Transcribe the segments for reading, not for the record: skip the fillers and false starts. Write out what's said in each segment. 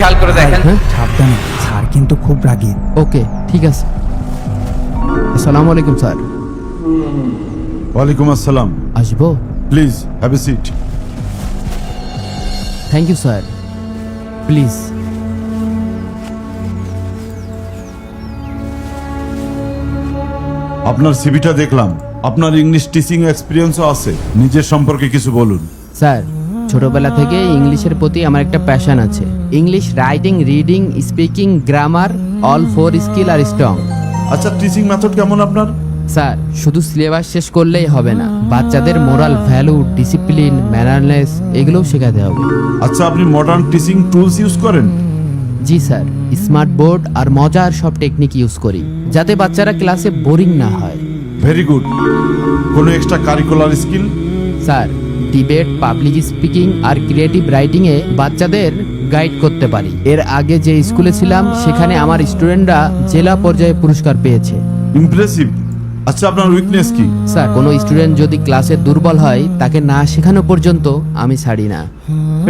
খেয়াল করে দেখেন। সাবধানে, স্যার কিন্তু খুব রাগী। ওকে, ঠিক আছে। আসসালামু আলাইকুম স্যার। ওয়ালাইকুম আসসালাম। আসবো? Please have a seat. Thank you sir, please. আপনার সিভিটা দেখলাম, আপনার ইংলিশ টিচিং এক্সপিরিয়েন্সও আছে। নিজের সম্পর্কে কিছু বলুন। স্যার, ছোটবেলা থেকে ইংলিশের প্রতি আমার একটা প্যাশন আছে। English writing, reading, speaking, grammar, all four skill আর স্ট্রং। আচ্ছা, টিচিং মেথড কেমন আপনার? স্যার, শুধু সিলেবাস শেষ করলেই হবে না, বাচ্চাদের মোরাল ভ্যালু, ডিসিপ্লিন, ম্যানারনেস এগুলোও শেখাতে হবে। আচ্ছা, আপনি মডার্ন টিচিং টুলস ইউজ করেন? জি স্যার, স্মার্ট বোর্ড আর মজার সব টেকনিক ইউজ করি, যাতে বাচ্চারা ক্লাসে বোরিং না হয়। Very good. কোনো extra curricular skill? Sir, debate, public speaking আর ক্রিয়েটিভ রাইটিংয়ে বাচ্চাদের গাইড করতে পারি। এর আগে যে স্কুলে ছিলাম সেখানে আমার স্টুডেন্টরা জেলা পর্যায়ে পুরস্কার পেয়েছে। ইমপ্রেসিভ। আচ্ছা, আপনার উইকনেস কি? স্যার, কোনো স্টুডেন্ট যদি ক্লাসে দুর্বল হয় তাকে না শেখানো পর্যন্ত আমি ছাড়ি না।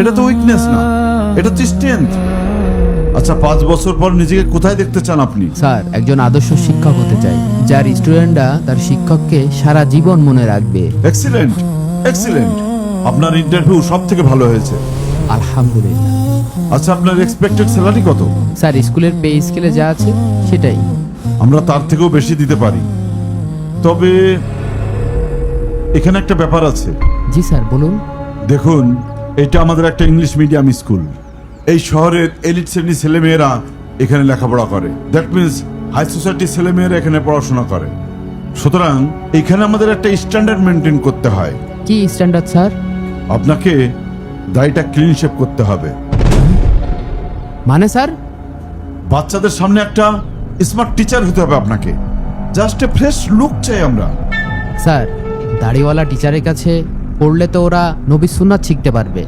এটা তো উইকনেস না, এটা তো স্ট্রেংথ। আচ্ছা, 5 বছর পর নিজেকে কোথায় দেখতে চান আপনি? স্যার, একজন আদর্শ শিক্ষক হতে চাই, যার স্টুডেন্টরা তার শিক্ষককে সারা জীবন মনে রাখবে। Excellent, excellent. আপনার ইন্টারভিউ সব থেকে ভালো হয়েছে। আলহামদুলিল্লাহ। আচ্ছা, আপনার এক্সপেক্টেড স্যালারি কত? স্যার, স্কুলের পে স্কেলে যা আছে সেটাই। আমরা তার থেকেও বেশি দিতে পারি, তবে এখানে একটা ব্যাপার আছে। জি স্যার, বলুন। দেখুন, এটা আমাদের একটা ইংলিশ মিডিয়াম স্কুল। এই শহরের এলিট শ্রেণীর ছেলেমেয়েরা এখানে লেখাপড়া করে। দ্যাট মিনস হাই সোসাইটির ছেলেমেয়েরা এখানে পড়াশোনা করে। সুতরাং এখানে আমাদের একটা স্ট্যান্ডার্ড মেনটেন করতে হয়। কি স্ট্যান্ডার্ড স্যার? আপনাকে দাড়িটা ক্লিন শেপ করতে হবে। মানে স্যার? বাচ্চাদের সামনে একটা স্মার্ট টিচার হতে হবে আপনাকে। জাস্ট এ ফ্রেশ লুক চাই আমরা। স্যার, দাড়িওয়ালা টিচারের কাছে পড়লে তো ওরা নবী সুন্নাত শিখতে পারবে।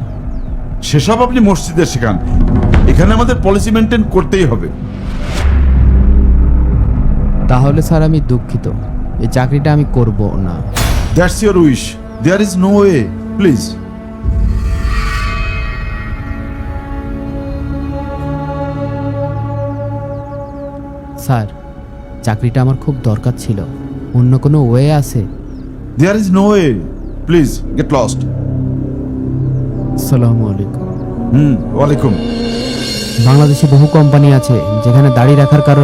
সেসব আপনি মসজিদে শেখান, এখানে আমাদের পলিসি মেনটেন করতেই হবে। তাহলে স্যার আমি দুঃখিত, এই চাকরিটা আমি করব না। That's your wish, there is no way. Please. Sir, চাকরিটা আমার খুব দরকার ছিল, অন্য কোনো ওয়ে আছে? There is no way. Please get lost. আসসালামু আলাইকুম। ওয়ালাইকুম। বাংলাদেশে বহু কোম্পানি আছে যেখানে দাড়ি রাখার কারণে